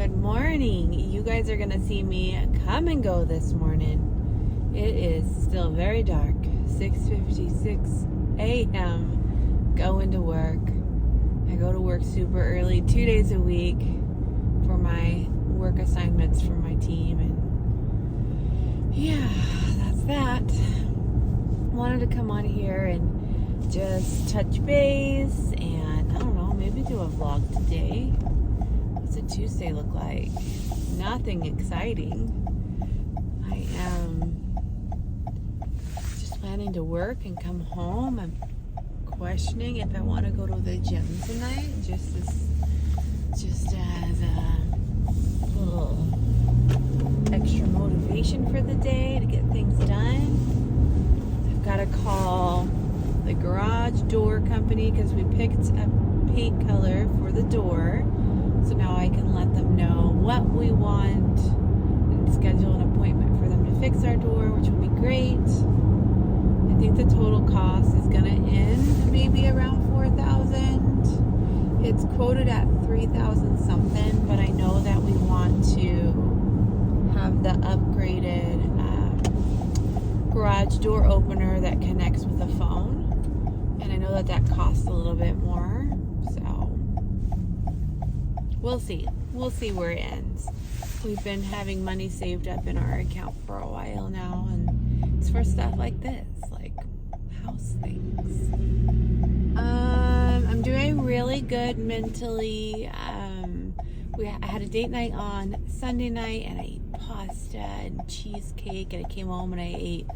Good morning. You guys are gonna see me come and go this morning. It is still very dark. 6:56 a.m. Going to work. I go to work super early, 2 days a week for my work assignments for my team, and yeah, that's that. Wanted to come on here and just touch base and I don't know, maybe do a vlog today. What's a Tuesday look like? Nothing exciting. I am just planning to work and come home. I'm questioning if I want to go to the gym tonight, just as a little extra motivation for the day to get things done. I've got to call the garage door company because we picked a paint color for the door. So now I can let them know what we want and schedule an appointment for them to fix our door, which will be great. I think the total cost is going to end maybe around $4,000. It's quoted at $3,000 something, but I know that we want to have the upgraded garage door opener that connects with a phone. And I know that costs a little bit more. We'll see. We'll see where it ends. We've been having money saved up in our account for a while now, and it's for stuff like this, like house things. I'm doing really good mentally. I had a date night on Sunday night, and I ate pasta and cheesecake, and I came home and I ate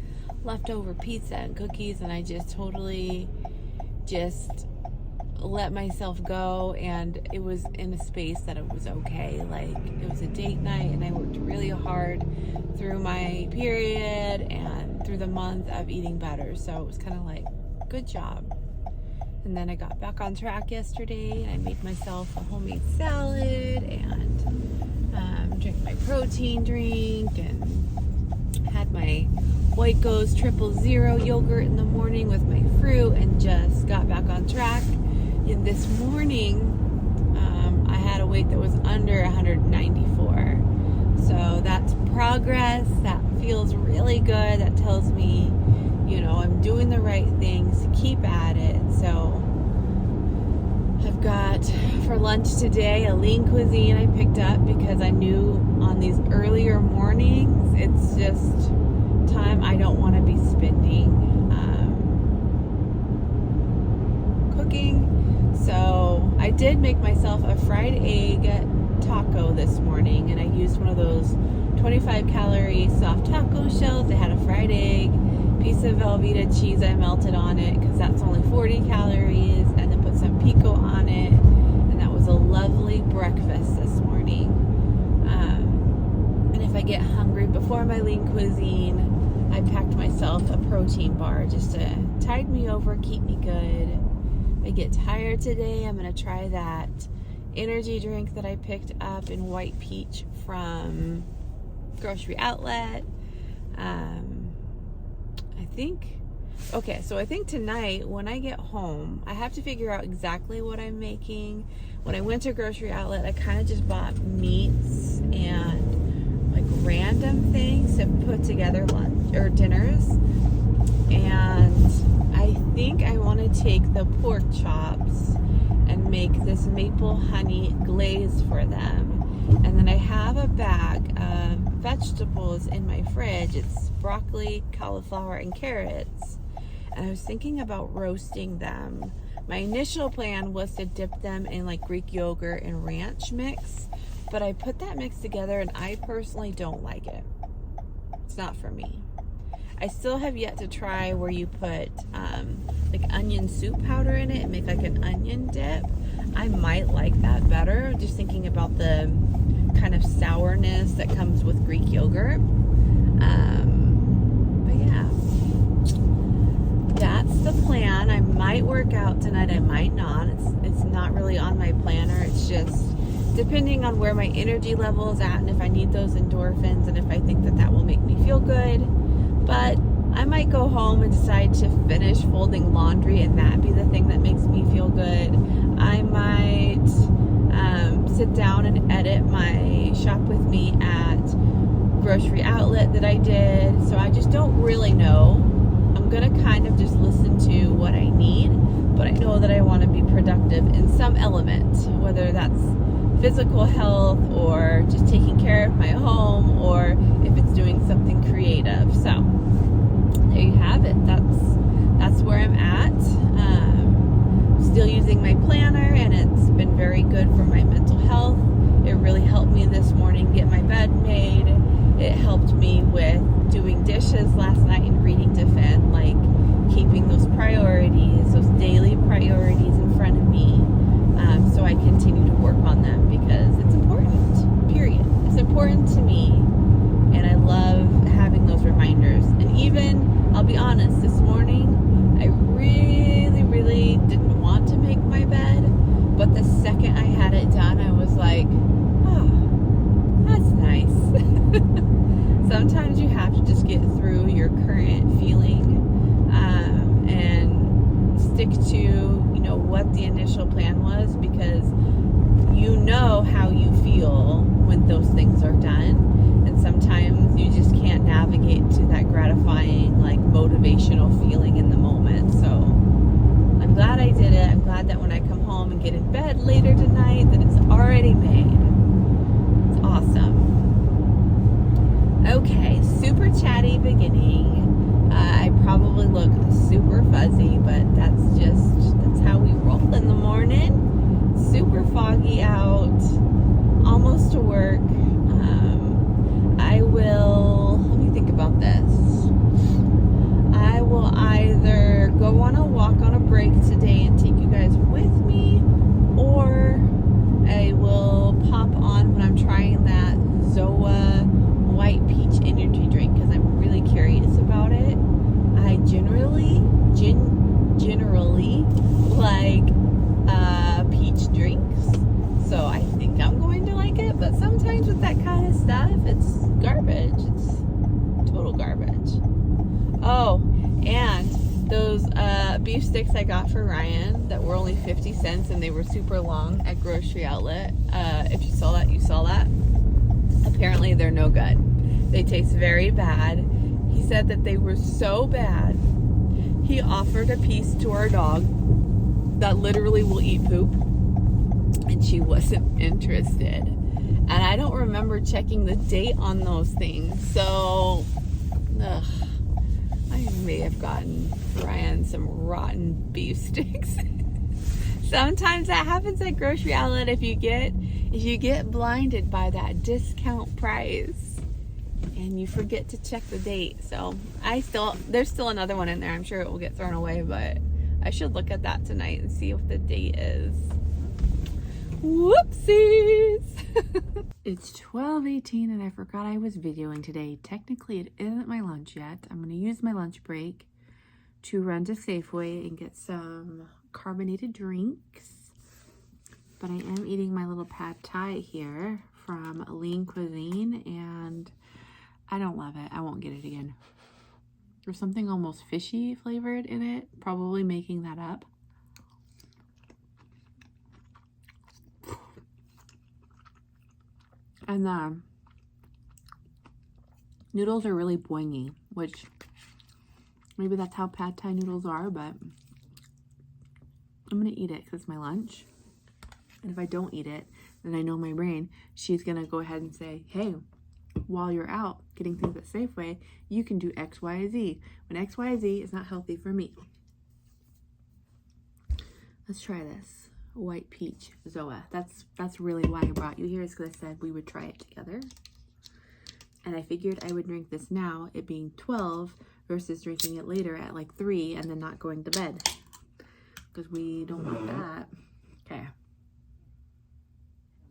leftover pizza and cookies, and I just totally let myself go, and it was in a space that it was okay. Like, it was a date night and I worked really hard through my period and through the month of eating better, so it was kind of like, good job. And then I got back on track yesterday and I made myself a homemade salad and drank my protein drink and had my White Goes 000 yogurt in the morning with my fruit and just got back on track. And this morning, I had a weight that was under 194. So that's progress. That feels really good. That tells me, I'm doing the right things to keep at it. So I've got for lunch today a lean cuisine I picked up because I knew on these earlier mornings, it's just time I don't want to be spending cooking. So I did make myself a fried egg taco this morning, and I used one of those 25 calorie soft taco shells. They had a fried egg, piece of Velveeta cheese I melted on it because that's only 40 calories, and then put some pico on it, and that was a lovely breakfast this morning. And if I get hungry before my lean cuisine, I packed myself a protein bar just to tide me over, keep me good. I get tired today, I'm going to try that energy drink that I picked up in White Peach from Grocery Outlet. I think tonight when I get home, I have to figure out exactly what I'm making. When I went to Grocery Outlet, I kind of just bought meats and like random things to put together lunch or dinners. And I think I want to take the pork chops and make this maple honey glaze for them. And then I have a bag of vegetables in my fridge. It's broccoli, cauliflower, and carrots. And I was thinking about roasting them. My initial plan was to dip them in like Greek yogurt and ranch mix, but I put that mix together and I personally don't like it. It's not for me. I still have yet to try where you put like onion soup powder in it and make like an onion dip. I might like that better, just thinking about the kind of sourness that comes with Greek yogurt. But yeah, that's the plan. I might work out tonight, I might not. It's not really on my planner. It's just depending on where my energy level is at and if I need those endorphins and if I think that will make me feel good. But I might go home and decide to finish folding laundry and that be the thing that makes me feel good. I might sit down and edit my shop with me at grocery outlet that I did, so I just don't really know. I'm gonna kind of just listen to what I need, but I know that I want to be productive in some element, whether that's physical health or just taking care of my home, or if it's doing something creative. So there you have it. That's where I'm at. Still using my planner, and it's been very good for my mental health. It really helped me this morning get my bed made. It helped me with doing dishes last night and reading to Finn, like keeping those priorities, those daily priorities in front of me, so I continue to work on them, because it's important, period. It's important to me, and I love having those reminders. And even, I'll be honest, this morning I really didn't want to make my bed, but the second I had it done, I was like, oh, that's nice. Sometimes you have to just get through your current feeling, and stick to, what the initial plan was, because you know how you feel when those things are done, and sometimes you just can't navigate to that gratifying, like, motivational feeling in the moment. So I'm glad I did it. I'm glad that when I come home and get in bed later tonight, that it's already made. It's awesome. Okay, super chatty beginning. I probably look super fuzzy, but that's how we roll in the morning. Super foggy out, almost to work. Let me think about this. I will either go on a walk on a break today and take you guys with me, or I will pop on when I'm trying that ZOA white peach energy drink, because I'm really curious about it. I generally like peach drinks, so I think I'm going to like it. But sometimes with that kind of stuff, it's garbage. It's total garbage. Oh, and those beef sticks I got for Ryan that were only 50 cents, and they were super long at grocery outlet. If you saw that, you saw that. Apparently they're no good. They taste very bad. He said that they were so bad, he offered a piece to our dog that literally will eat poop, and she wasn't interested. And I don't remember checking the date on those things, so I may have gotten Ryan some rotten beef sticks. Sometimes that happens at grocery outlet if you get blinded by that discount price and you forget to check the date. So there's still another one in there. I'm sure it will get thrown away, but I should look at that tonight and see what the date is. Whoopsies. It's 12:18 and I forgot I was videoing today. Technically it isn't my lunch yet. I'm going to use my lunch break to run to Safeway and get some carbonated drinks. But I am eating my little pad thai here from Lean Cuisine, and I don't love it. I won't get it again. There's something almost fishy flavored in it, probably making that up. And the noodles are really boingy, which maybe that's how pad thai noodles are, but I'm gonna eat it because it's my lunch. And if I don't eat it, then I know my brain, she's gonna go ahead and say, hey, while you're out getting things at Safeway, you can do X, Y, Z. When X, Y, Z is not healthy for me. Let's try this. White peach ZOA. That's really why I brought you here, is because I said we would try it together. And I figured I would drink this now, it being 12, versus drinking it later at like 3 and then not going to bed. Because we don't want that. Okay.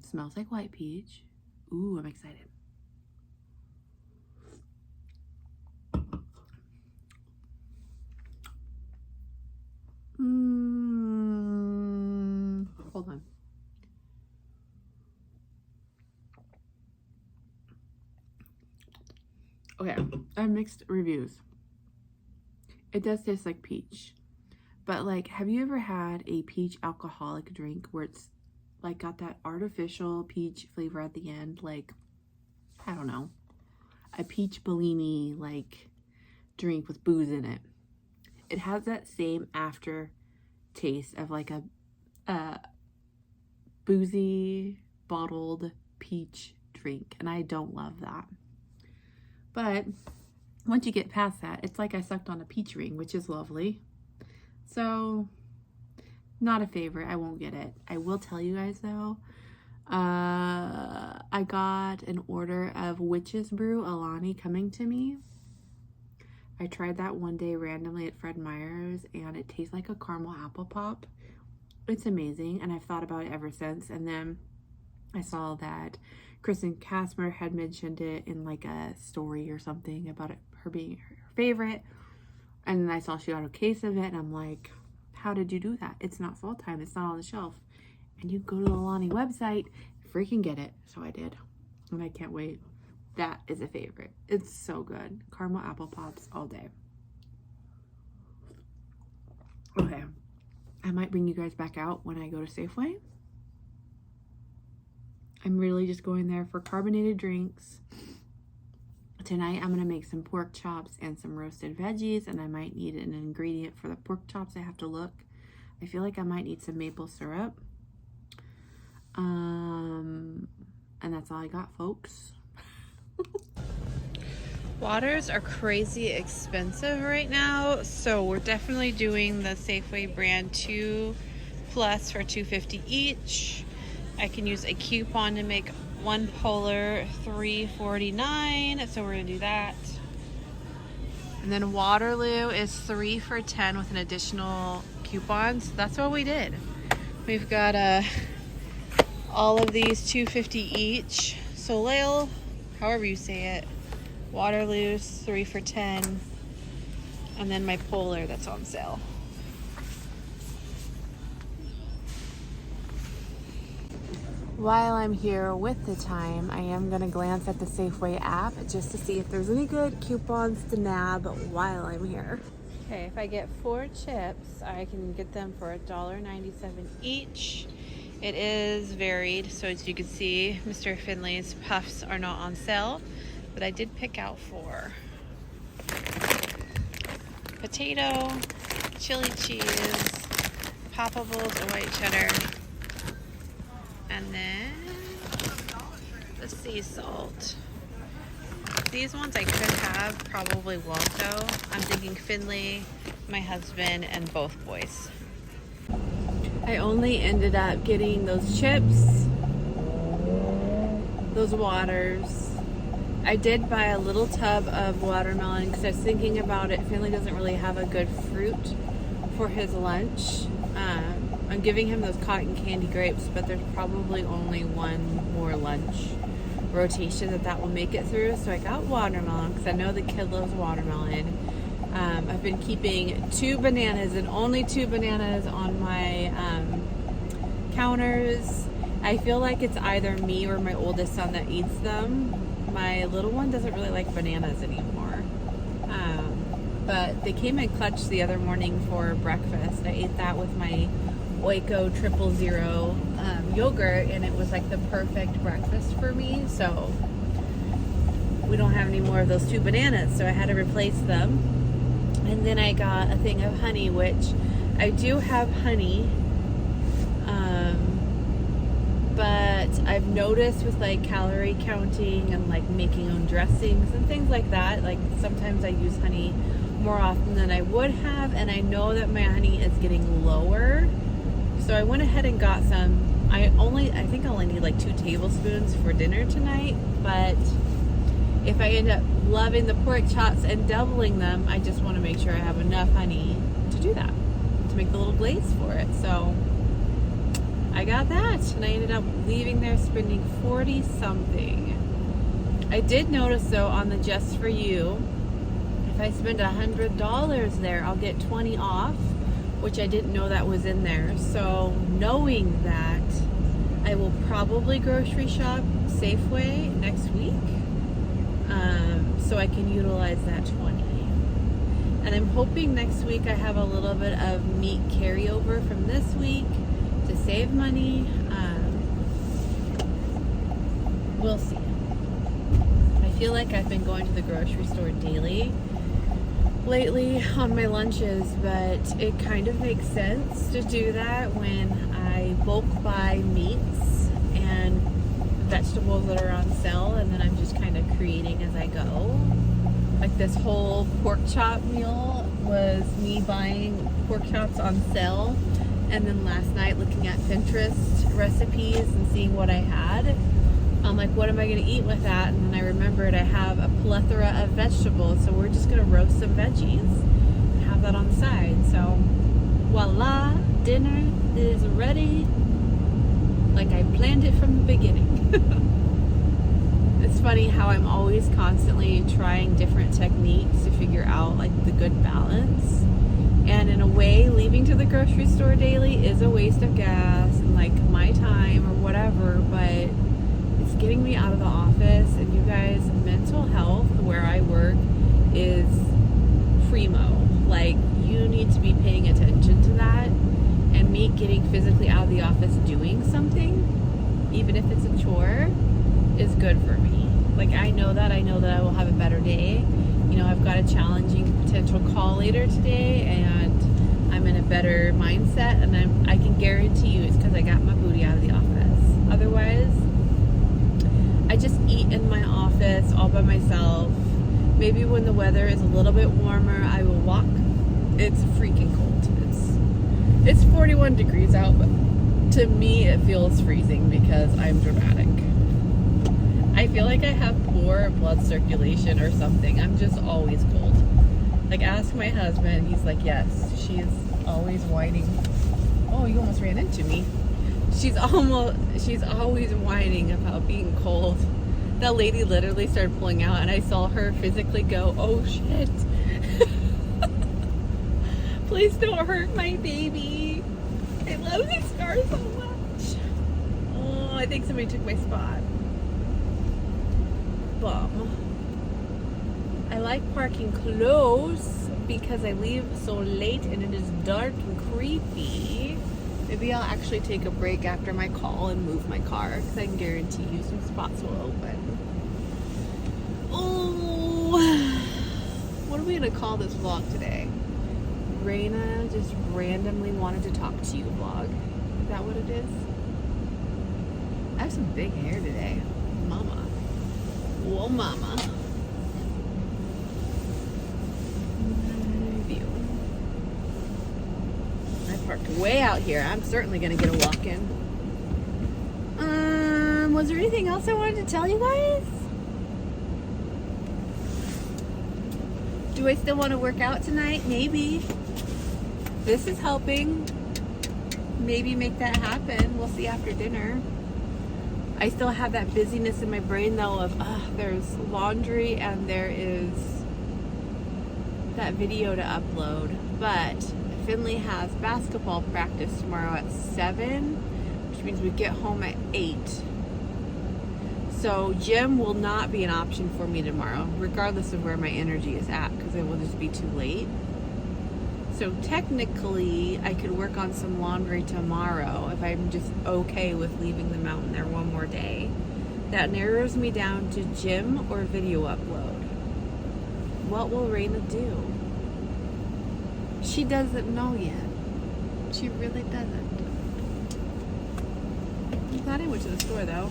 Smells like white peach. Ooh, I'm excited. Hold on. Okay, I have mixed reviews. It does taste like peach. But like, have you ever had a peach alcoholic drink where it's like got that artificial peach flavor at the end? Like, I don't know, a peach Bellini like drink with booze in it. It has that same after taste of like a boozy bottled peach drink, and I don't love that. But once you get past that, it's like I sucked on a peach ring, which is lovely. So not a favorite. I won't get it. I will tell you guys though, I got an order of Witch's Brew Alani coming to me. I tried that one day randomly at Fred Meyer's, and it tastes like a caramel apple pop. It's amazing, and I've thought about it ever since. And then I saw that Kristen Casmer had mentioned it in like a story or something about it, her being her favorite. And then I saw she got a case of it, and I'm like, how did you do that? It's not fall time. It's not on the shelf. And you go to the Alani website, freaking get it. So I did, and I can't wait. That is a favorite. It's so good. Caramel apple pops all day. Okay. I might bring you guys back out when I go to Safeway. I'm really just going there for carbonated drinks. Tonight I'm going to make some pork chops and some roasted veggies, and I might need an ingredient for the pork chops. I have to look. I feel like I might need some maple syrup. And that's all I got, folks. Waters are crazy expensive right now, so we're definitely doing the Safeway brand 2 plus for $2.50 each. I can use a coupon to make one polar $3.49, so we're gonna do that. And then Waterloo is 3 for $10 with an additional coupon, so that's what we did. We've got all of these $2.50 each. Soleil, however you say it, Waterloo's 3 for $10, and then my polar that's on sale. While I'm here with the time, I am going to glance at the Safeway app just to see if there's any good coupons to nab while I'm here. Okay, if I get 4 chips, I can get them for $1.97 each. It is varied, so as you can see, Mr. Finley's puffs are not on sale, but I did pick out 4. Potato, chili cheese, poppables, or white cheddar, and then the sea salt. These ones I could have, probably won't though. I'm thinking Finley, my husband, and both boys. I only ended up getting those chips, those waters. I did buy a little tub of watermelon because I was thinking about it. Finley doesn't really have a good fruit for his lunch. I'm giving him those cotton candy grapes, but there's probably only one more lunch rotation that will make it through. So I got watermelon because I know the kid loves watermelon. I've been keeping 2 bananas and only 2 bananas on my counters. I feel like it's either me or my oldest son that eats them. My little one doesn't really like bananas anymore. But they came in clutch the other morning for breakfast. I ate that with my Oiko 000 yogurt, and it was like the perfect breakfast for me. So we don't have any more of those 2 bananas, so I had to replace them. And then I got a thing of honey, which I do have honey, but I've noticed with like calorie counting and like making own dressings and things like that, like sometimes I use honey more often than I would have, and I know that my honey is getting lower. So I went ahead and got some. I think I only need like 2 tablespoons for dinner tonight, but if I end up loving the pork chops and doubling them, I just want to make sure I have enough honey to do that, to make the little glaze for it. So I got that, and I ended up leaving there spending 40 something. I did notice though on the Just For You, if I spend $100 there, I'll get 20 off, which I didn't know that was in there. So knowing that, I will probably grocery shop Safeway next week, so I can utilize that 20. And I'm hoping next week I have a little bit of meat carryover from this week to save money. We'll see. feel like I've been going to the grocery store daily lately on my lunches, but it kind of makes sense to do that when I bulk buy meats and vegetables that are on sale, and then I'm just kind of creating as I go. Like this whole pork chop meal was me buying pork chops on sale, and then last night looking at Pinterest recipes and seeing what I had. I'm like, what am I going to eat with that? And then I remembered I have a plethora of vegetables, so we're just going to roast some veggies and have that on the side. So, voila, dinner is ready, like I planned it from the beginning. It's funny how I'm always constantly trying different techniques to figure out like the good balance. And in a way, leaving to the grocery store daily is a waste of gas and like my time or whatever, but it's getting me out of the office. And you guys, mental health where I work is primo. Like, you need to be paying attention to that. And me getting physically out of the office doing something, even if it's a chore, is good for me. Like, I know that I will have a better day. You know, I've got a challenging potential call later today, and I'm in a better mindset, and I can guarantee you it's because I got my booty out of the office. Otherwise, I just eat in my office all by myself. Maybe when the weather is a little bit warmer, I will walk. It's freaking cold. It's 41 degrees out, but to me it feels freezing because I'm dramatic. I feel like I have poor blood circulation or something. I'm just always cold. Like, ask my husband. He's like, yes, she's always whining. Oh, you almost ran into me. She's always whining about being cold. That lady literally started pulling out, and I saw her physically go, oh shit. Please don't hurt my baby. I love this car so much. Oh, I think somebody took my spot. Bum. I like parking close because I leave so late and it is dark and creepy. Maybe I'll actually take a break after my call and move my car, because I can guarantee you some spots will open. Oh, what are we going to call this vlog today? Raina just randomly wanted to talk to you vlog. Is that what it is? I have some big hair today. Mama. Whoa, mama. View. I parked way out here. I'm certainly going to get a walk-in. Was there anything else I wanted to tell you guys? Do I still want to work out tonight? Maybe. This is helping. Maybe make that happen. We'll see after dinner. I still have that busyness in my brain though of there's laundry and there is that video to upload. But Finley has basketball practice tomorrow at 7, which means we get home at 8. So gym will not be an option for me tomorrow, regardless of where my energy is at, because it will just be too late. So technically, I could work on some laundry tomorrow if I'm just okay with leaving them out in there one more day. That narrows me down to gym or video upload. What will Raina do? She doesn't know yet. She really doesn't. I'm glad I went to the store though.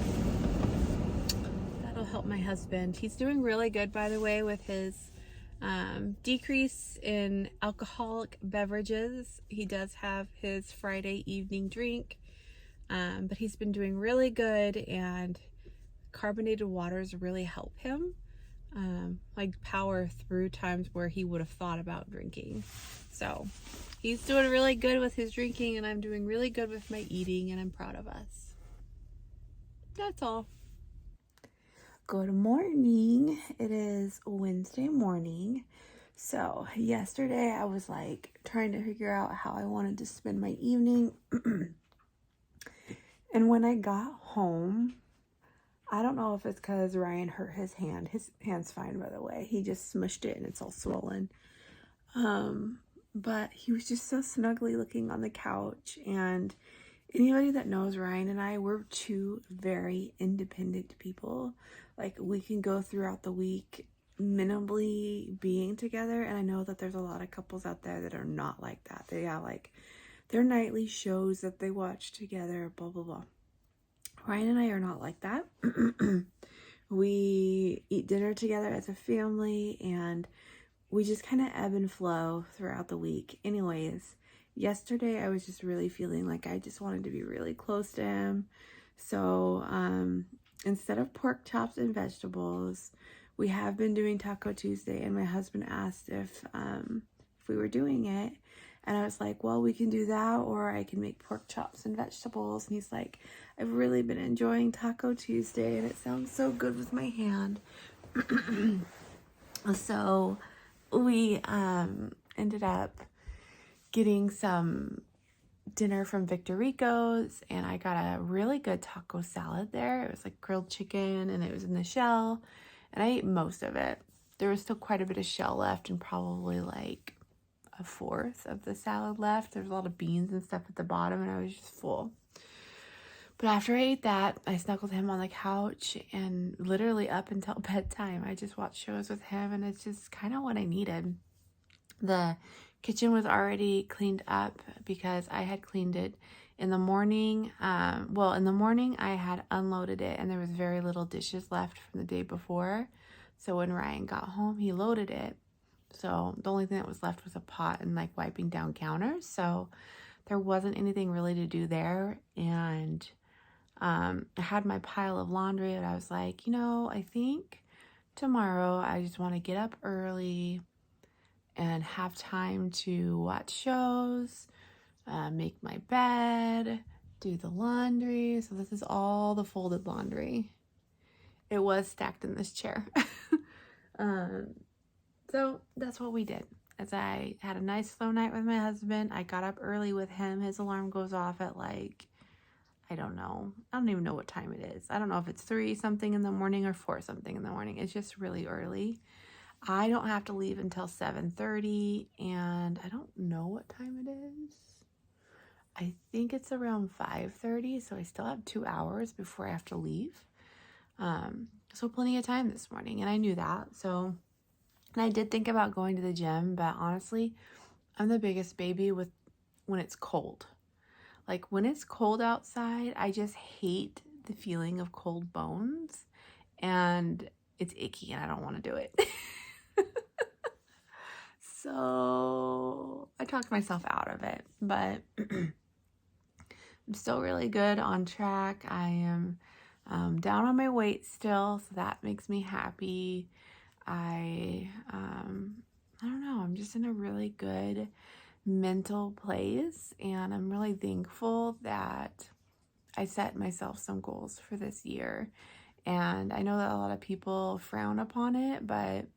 That'll help my husband. He's doing really good, by the way, with his decrease in alcoholic beverages. He does have his Friday evening drink, but he's been doing really good, and carbonated waters really help him like power through times where he would have thought about drinking. So he's doing really good with his drinking, and I'm doing really good with my eating, and I'm proud of us. That's all. Good morning. It is Wednesday morning. So yesterday I was like trying to figure out how I wanted to spend my evening. And when I got home, I don't know if it's because Ryan hurt his hand. His hand's fine, by the way. He just smushed it and it's all swollen. But he was just so snuggly looking on the couch, and Anybody that knows Ryan and I, we're two very independent people. Like, we can go throughout the week minimally being together, and I know that there's a lot of couples out there that are not like that. They have like their nightly shows that they watch together, blah blah blah. Ryan and I are not like that. We eat dinner together as a family, and we just kind of ebb and flow throughout the week. Anyways, yesterday I was just really feeling like I just wanted to be really close to him. So instead of pork chops and vegetables, we have been doing Taco Tuesday, and my husband asked if we were doing it. And I was like, well, we can do that, or I can make pork chops and vegetables. And he's like, I've really been enjoying Taco Tuesday, and it sounds so good with my hand. So we ended up getting some dinner from Victor Rico's, and I got a really good taco salad there. It was like grilled chicken, and it was in the shell, and I ate most of it. There was still quite a bit of shell left, and probably like a fourth of the salad left. There's a lot of beans and stuff at the bottom, and I was just full. But after I ate that, I snuggled him on the couch, and literally up until bedtime, I just watched shows with him, and it's just kind of what I needed. The kitchen was already cleaned up because I had cleaned it in the morning. In the morning, I had unloaded it, and there was very little dishes left from the day before. So when Ryan got home, he loaded it. So the only thing that was left was a pot and like wiping down counters. So there wasn't anything really to do there. And I had my pile of laundry, and I was like, I think tomorrow I just want to get up early and have time to watch shows, make my bed, do the laundry. So this is all the folded laundry. It was stacked in this chair. So that's what we did. As I had a nice slow night with my husband, I got up early with him. His alarm goes off at like, I don't know. I don't even know what time it is. I don't know if it's 3 something in the morning or 4 something in the morning. It's just really early. I don't have to leave until 7:30, and I don't know what time it is. I think it's around 5:30, so I still have 2 hours before I have to leave. So plenty of time this morning, and I knew that. So, and I did think about going to the gym, but honestly, I'm the biggest baby when it's cold. Like when it's cold outside, I just hate the feeling of cold bones, and it's icky, and I don't want to do it. So I talked myself out of it, but I'm still really good on track. I am down on my weight still, so that makes me happy. I don't know, I'm just in a really good mental place, and I'm really thankful that I set myself some goals for this year. And I know that a lot of people frown upon it, but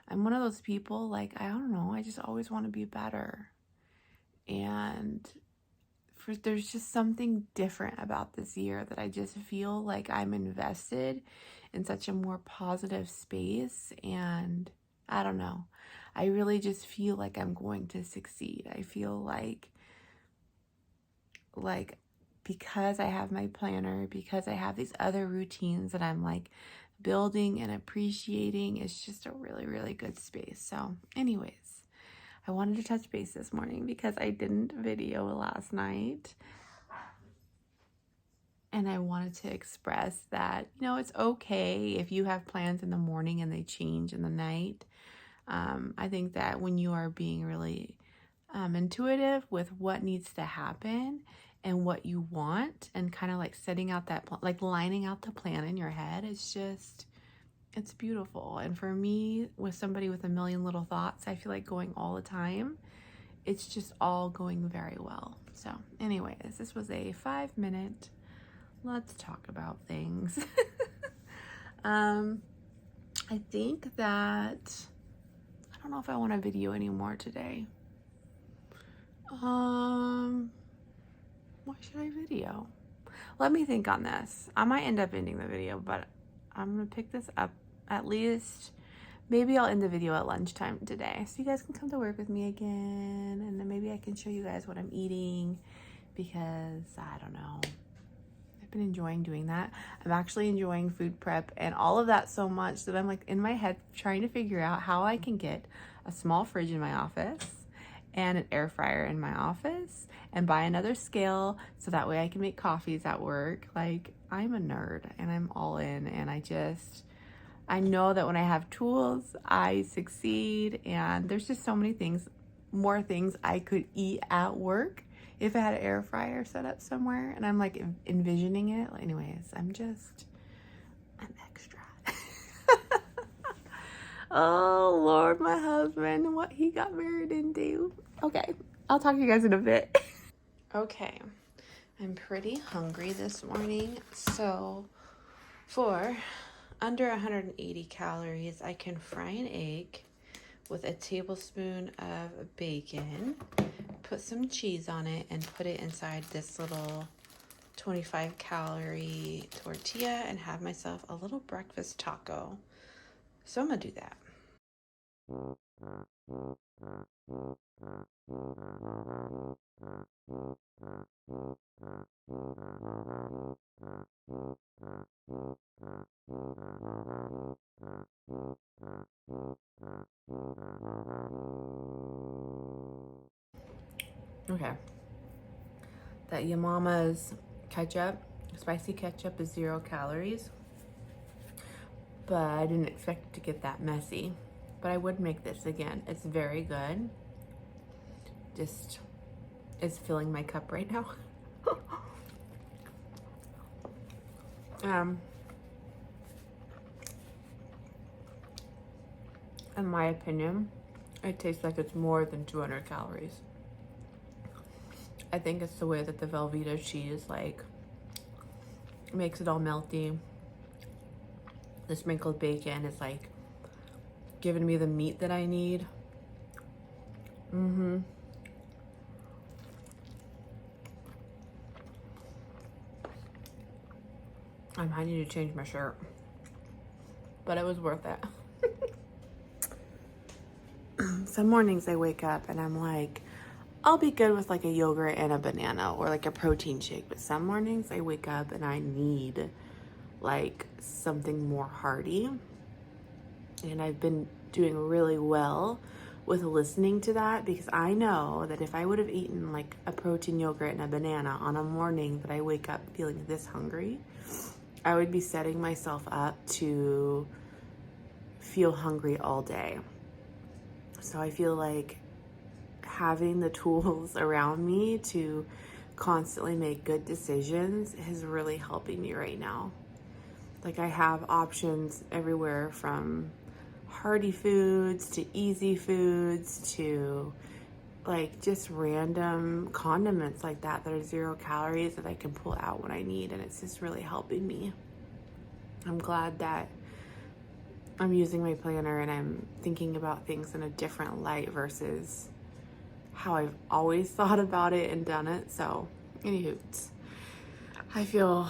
I'm one of those people, like, I don't know, I just always want to be better. And there's just something different about this year that I just feel like I'm invested in such a more positive space. And I don't know, I really just feel like I'm going to succeed. I feel like because I have my planner, because I have these other routines that I'm like building and appreciating, it's just a really, really good space. So anyways, I wanted to touch base this morning because I didn't video last night, and I wanted to express that, it's okay if you have plans in the morning and they change in the night. I think that when you are being really intuitive with what needs to happen and what you want, and kind of like setting out that like lining out the plan in your head, it's beautiful. And for me, with somebody with a million little thoughts, I feel like going all the time, it's just all going very well. So anyways, this was a 5-minute let's talk about things. I think that I don't know if I want to video anymore today. What should I video? Let me think on this. I might end up ending the video, but I'm gonna pick this up at least. Maybe I'll end the video at lunchtime today, so you guys can come to work with me again, and then maybe I can show you guys what I'm eating. because I don't know. I've been enjoying doing that. I'm actually enjoying food prep and all of that so much that I'm like in my head trying to figure out how I can get a small fridge in my office and an air fryer in my office and buy another scale so that way I can make coffees at work. Like, I'm a nerd and I'm all in, and I know that when I have tools, I succeed, and there's just so many things, more things I could eat at work if I had an air fryer set up somewhere, and I'm like envisioning it. Anyways, I'm extra. Oh Lord, my husband, what he got married into. Okay, I'll talk to you guys in a bit. Okay, I'm pretty hungry this morning, so for under 180 calories, I can fry an egg with a tablespoon of bacon, put some cheese on it, and put it inside this little 25 calorie tortilla and have myself a little breakfast taco. So I'm gonna do that. Okay. That Your Mama's ketchup, spicy ketchup, is 0 calories. But I didn't expect it to get that messy. But I would make this again. It's very good. Just is filling my cup right now. In my opinion, it tastes like it's more than 200 calories. I think it's the way that the Velveeta cheese like makes it all melty. The sprinkled bacon is like giving me the meat that I need. I might need to change my shirt, but it was worth it. Some mornings I wake up and I'm like, I'll be good with like a yogurt and a banana or like a protein shake. But some mornings I wake up and I need like something more hearty. And I've been doing really well with listening to that, because I know that if I would have eaten like a protein yogurt and a banana on a morning that I wake up feeling this hungry, I would be setting myself up to feel hungry all day. So I feel like having the tools around me to constantly make good decisions is really helping me right now. Like, I have options everywhere from hearty foods to easy foods to like just random condiments like that are 0 calories that I can pull out when I need, and it's just really helping me. I'm glad that I'm using my planner and I'm thinking about things in a different light versus how I've always thought about it and done it. So, anywho, I feel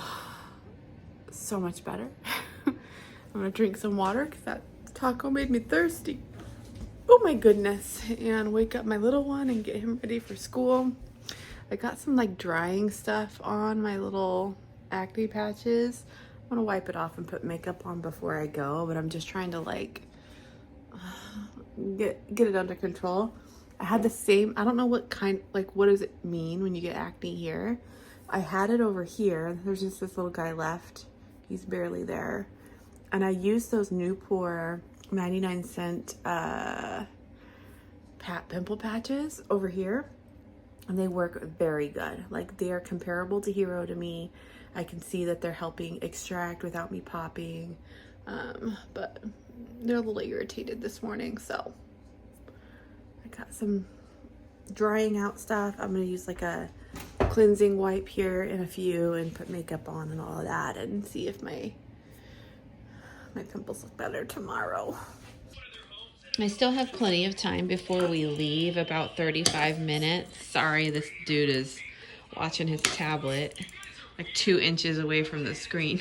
so much better. I'm gonna drink some water because that taco made me thirsty. Oh my goodness. And wake up my little one and get him ready for school. I got some like drying stuff on my little acne patches. I'm gonna wipe it off and put makeup on before I go, but I'm just trying to like get it under control. I had the same, I don't know what kind, like what does it mean when you get acne here? I had it over here. There's just this little guy left. He's barely there. And I used those Newport 99-cent pimple patches over here, and they work very good. Like, they are comparable to Hero to me. I can see that they're helping extract without me popping, but they're a little irritated this morning, so I got some drying out stuff. I'm gonna use like a cleansing wipe here in a few and put makeup on and all of that, and see if my pimples look better tomorrow. I still have plenty of time before we leave, about 35 minutes. Sorry, this dude is watching his tablet like 2 inches away from the screen.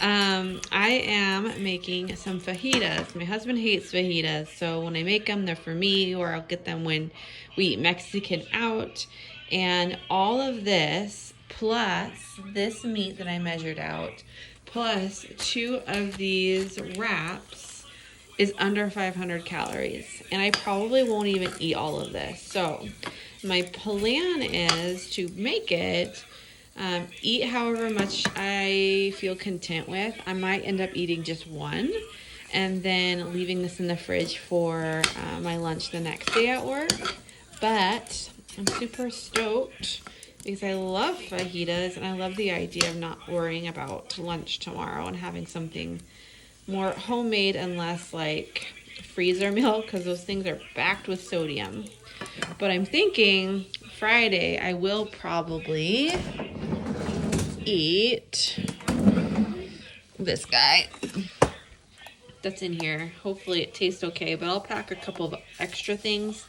I am making some fajitas. My husband hates fajitas, so when I make them, they're for me, or I'll get them when we eat Mexican out. And all of this, plus this meat that I measured out, plus 2 of these wraps is under 500 calories. And I probably won't even eat all of this. So my plan is to make it, eat however much I feel content with. I might end up eating just one and then leaving this in the fridge for my lunch the next day at work. But I'm super stoked because I love fajitas and I love the idea of not worrying about lunch tomorrow and having something more homemade and less like freezer meal, because those things are packed with sodium. But I'm thinking Friday I will probably eat this guy that's in here. Hopefully it tastes okay, but I'll pack a couple of extra things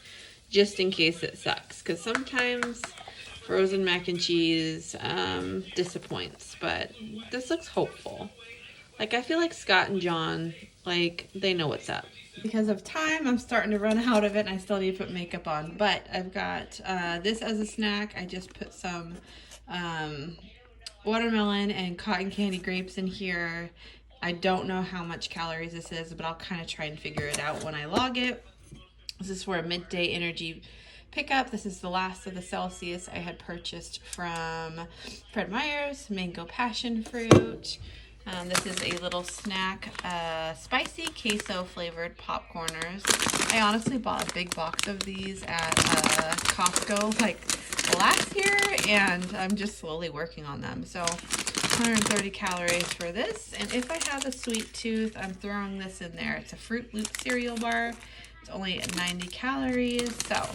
just in case it sucks, because sometimes frozen mac and cheese disappoints, but this looks hopeful. Like, I feel like Scott and John, like, they know what's up. Because of time, I'm starting to run out of it, and I still need to put makeup on. But I've got this as a snack. I just put some watermelon and cotton candy grapes in here. I don't know how much calories this is, but I'll kind of try and figure it out when I log it. This is for a midday energy pickup. This is the last of the Celsius I had purchased from Fred Meyer's, mango passion fruit. This is a little snack, spicy queso flavored popcorners. I honestly bought a big box of these at Costco like last year, and I'm just slowly working on them. So 130 calories for this, and if I have a sweet tooth, I'm throwing this in there. It's a Fruit Loop cereal bar. It's only 90 calories, so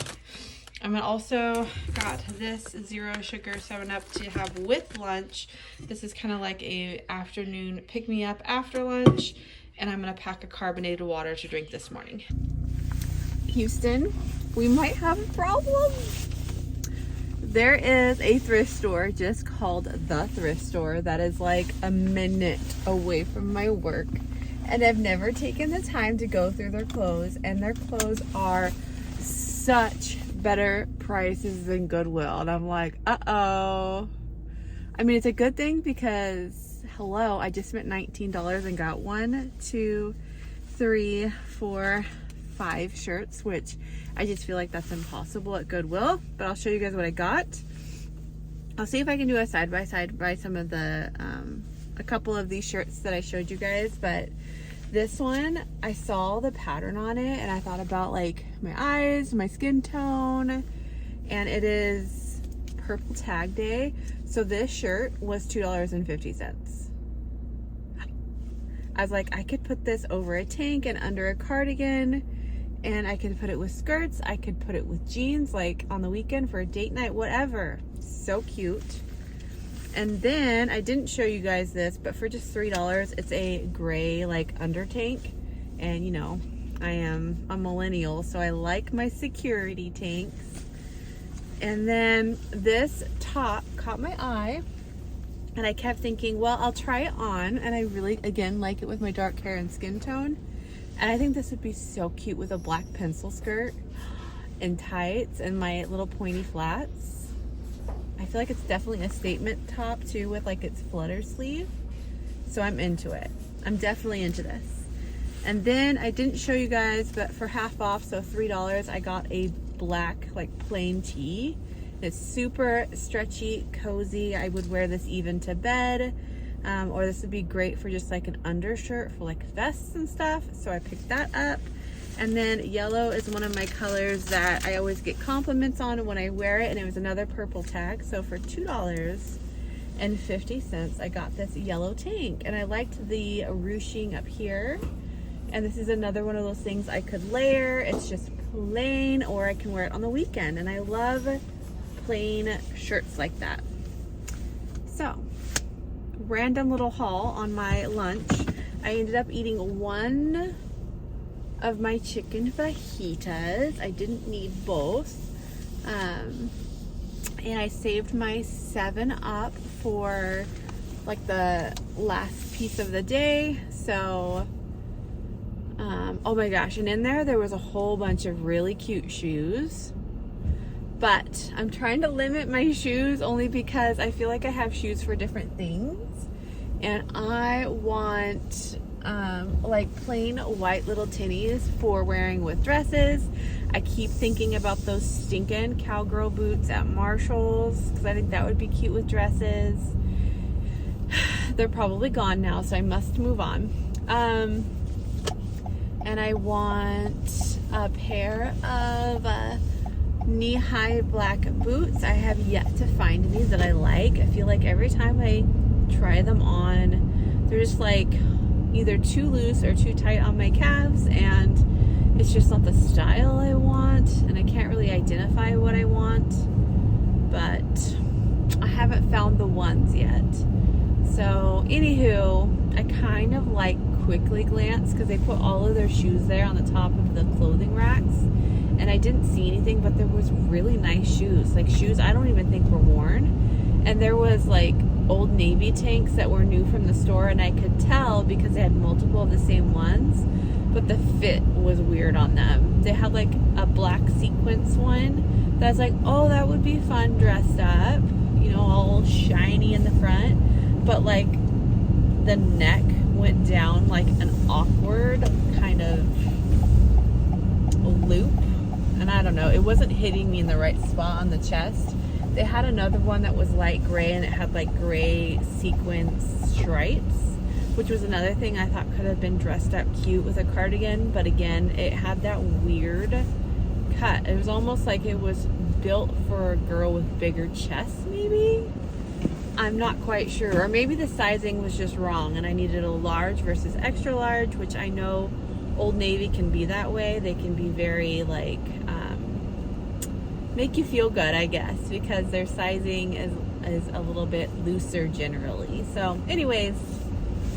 I'm also got this 0 sugar 7-Up to have with lunch. This is kind of like a afternoon pick-me-up after lunch, and I'm going to pack a carbonated water to drink this morning. Houston, we might have a problem. There is a thrift store just called The Thrift Store that is like a minute away from my work, and I've never taken the time to go through their clothes, and their clothes are such better prices than Goodwill, and I'm like, uh-oh. I mean, it's a good thing because, hello, I just spent $19 and got 1, 2, 3, 4, 5 shirts, which I just feel like that's impossible at Goodwill, but I'll show you guys what I got. I'll see if I can do a side-by-side by some of the, a couple of these shirts that I showed you guys, but this one, I saw the pattern on it and I thought about like my eyes, my skin tone, and it is Purple Tag Day. So this shirt was $2.50. I was like, I could put this over a tank and under a cardigan, and I could put it with skirts. I could put it with jeans, like on the weekend for a date night, whatever. So cute. And then I didn't show you guys this, but for just $3, it's a gray like under tank. And you know, I am a millennial, so I like my security tanks. And then this top caught my eye, and I kept thinking, well, I'll try it on. And I really, again, like it with my dark hair and skin tone. And I think this would be so cute with a black pencil skirt and tights and my little pointy flats. I feel like it's definitely a statement top too, with like its flutter sleeve. So I'm into it. I'm definitely into this. And then I didn't show you guys, but for half off, so $3, I got a black like plain tee. It's super stretchy, cozy. I would wear this even to bed, or this would be great for just like an undershirt for like vests and stuff. So I picked that up. And then yellow is one of my colors that I always get compliments on when I wear it, and it was another purple tag. So for $2.50, I got this yellow tank, and I liked the ruching up here. And this is another one of those things I could layer. It's just plain, or I can wear it on the weekend, and I love plain shirts like that. So, random little haul on my lunch. I ended up eating one of my chicken fajitas. I didn't need both. And I saved my 7-Up for like the last piece of the day. So, oh my gosh, and in there was a whole bunch of really cute shoes. But I'm trying to limit my shoes only because I feel like I have shoes for different things. And I want like plain white little tinnies for wearing with dresses. I keep thinking about those stinking cowgirl boots at Marshall's because I think that would be cute with dresses. They're probably gone now, so I must move on. And I want a pair of knee-high black boots. I have yet to find any that I like. I feel like every time I try them on, they're just like either too loose or too tight on my calves, and it's just not the style I want, and I can't really identify what I want, but I haven't found the ones yet. So anywho, I kind of like Quickly Glance because they put all of their shoes there on the top of the clothing racks, and I didn't see anything, but there was really nice shoes, like shoes I don't even think were worn. And there was like Old Navy tanks that were new from the store, and I could tell because they had multiple of the same ones, but the fit was weird on them. They had like a black sequence one that I was like, oh, that would be fun dressed up, you know, all shiny in the front, but like the neck went down like an awkward kind of loop, and I don't know, it wasn't hitting me in the right spot on the chest. They had another one that was light gray, and it had like gray sequence stripes, which was another thing I thought could have been dressed up cute with a cardigan, but again, it had that weird cut. It was almost like it was built for a girl with bigger chests, maybe? I'm not quite sure. Or maybe the sizing was just wrong and I needed a large versus extra large, which I know Old Navy can be that way. They can be very like make you feel good, I guess, because their sizing is a little bit looser generally. So anyways,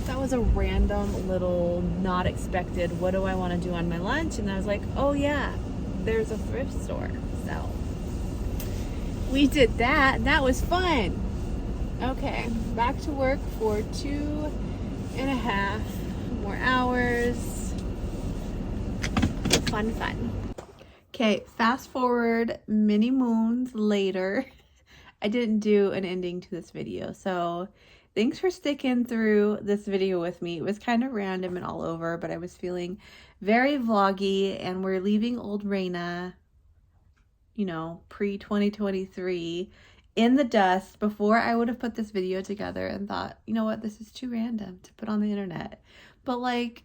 that was a random little not expected what do I want to do on my lunch, and I was like, oh yeah, there's a thrift store. So we did that, and that was fun. Okay, back to work for 2.5 more hours. Fun. Okay, fast forward many moons later. I didn't do an ending to this video, so thanks for sticking through this video with me. It was kind of random and all over, but I was feeling very vloggy, and we're leaving Old Reina, you know, pre-2023 in the dust before I would have put this video together and thought, you know what, this is too random to put on the internet. But like,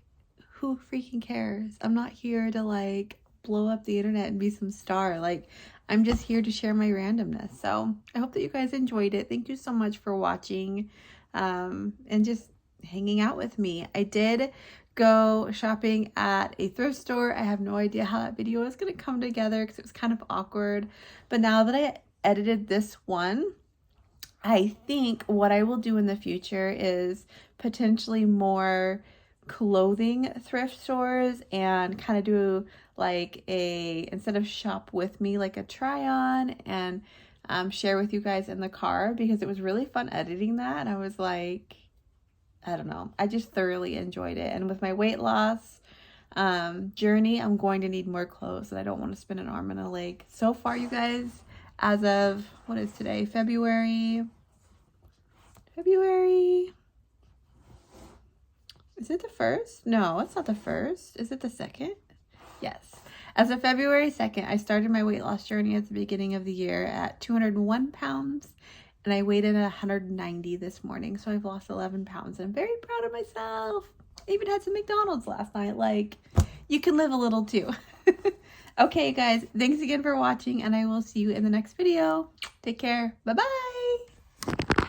who freaking cares? I'm not here to like blow up the internet and be some star. Like, I'm just here to share my randomness. So I hope that you guys enjoyed it. Thank you so much for watching and just hanging out with me. I did go shopping at a thrift store. I have no idea how that video is going to come together because it was kind of awkward. But now that I edited this one, I think what I will do in the future is potentially more clothing thrift stores and kind of do like a, instead of shop with me, like a try on and share with you guys in the car, because it was really fun editing that. I was like, I don't know, I just thoroughly enjoyed it. And with my weight loss journey, I'm going to need more clothes, and I don't want to spend an arm and a leg. So far, you guys, as of, what is today? February. Is it the 1st? No, it's not the 1st. Is it the 2nd? Yes. As of February 2nd, I started my weight loss journey at the beginning of the year at 201 pounds, and I weighed in at 190 this morning. So I've lost 11 pounds, and I'm very proud of myself. I even had some McDonald's last night. Like, you can live a little too. Okay, guys, thanks again for watching, and I will see you in the next video. Take care. Bye-bye.